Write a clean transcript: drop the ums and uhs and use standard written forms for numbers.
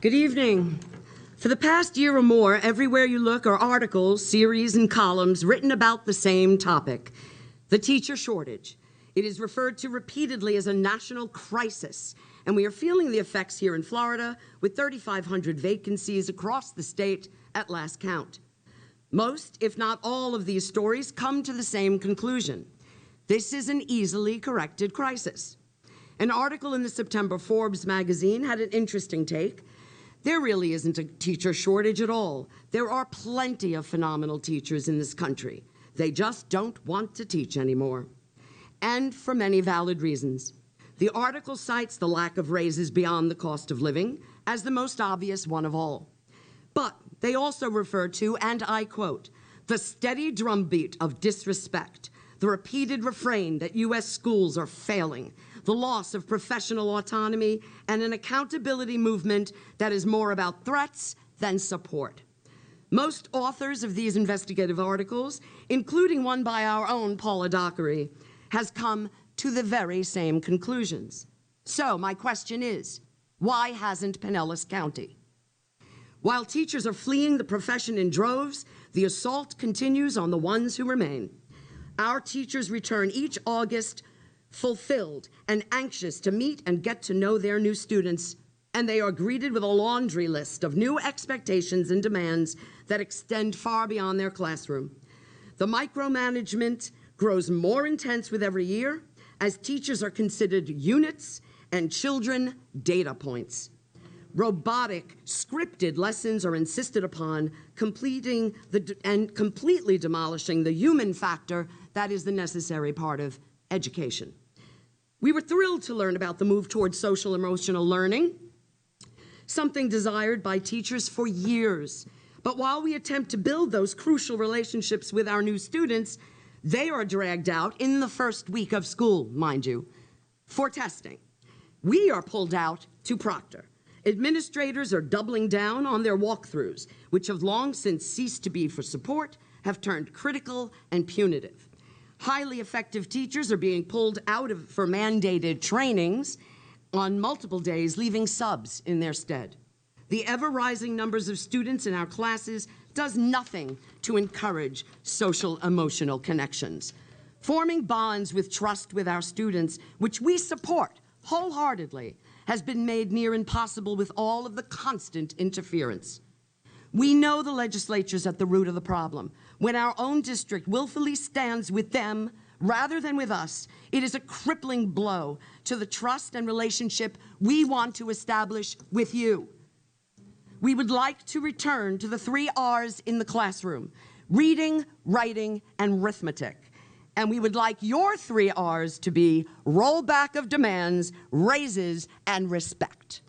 Good evening. For the past year or more, everywhere you look are articles, series, and columns written about the same topic, the teacher shortage. It is referred to repeatedly as a national crisis, and we are feeling the effects here in Florida with 3,500 vacancies across the state at last count. Most, if not all, of these stories come to the same conclusion. This is an easily corrected crisis. An article in the September Forbes magazine had an interesting take. There really isn't a teacher shortage at all. There are plenty of phenomenal teachers in this country. They just don't want to teach anymore. And for many valid reasons. The article cites the lack of raises beyond the cost of living as the most obvious one of all. But they also refer to, and I quote, the steady drumbeat of disrespect, the repeated refrain that U.S. schools are failing, the loss of professional autonomy, and an accountability movement that is more about threats than support. Most authors of these investigative articles, including one by our own Paula Dockery, has come to the very same conclusions. So my question is, why hasn't Pinellas County? While teachers are fleeing the profession in droves, the assault continues on the ones who remain. Our teachers return each August fulfilled and anxious to meet and get to know their new students, and they are greeted with a laundry list of new expectations and demands that extend far beyond their classroom. The micromanagement grows more intense with every year as teachers are considered units and children data points. Robotic, scripted lessons are insisted upon, completely demolishing the human factor that is the necessary part of education. We were thrilled to learn about the move towards social emotional learning, something desired by teachers for years. But while we attempt to build those crucial relationships with our new students, they are dragged out in the first week of school, mind you, for testing. We are pulled out to proctor. Administrators are doubling down on their walkthroughs, which have long since ceased to be for support, have turned critical and punitive. Highly effective teachers are being pulled out for mandated trainings on multiple days, leaving subs in their stead. The ever-rising numbers of students in our classes does nothing to encourage social emotional connections. Forming bonds with trust with our students, which we support wholeheartedly, has been made near impossible with all of the constant interference. We know the legislature's at the root of the problem. When our own district willfully stands with them rather than with us, it is a crippling blow to the trust and relationship we want to establish with you. We would like to return to the 3 R's in the classroom: reading, writing, and arithmetic. And we would like your 3 R's to be rollback of demands, raises, and respect.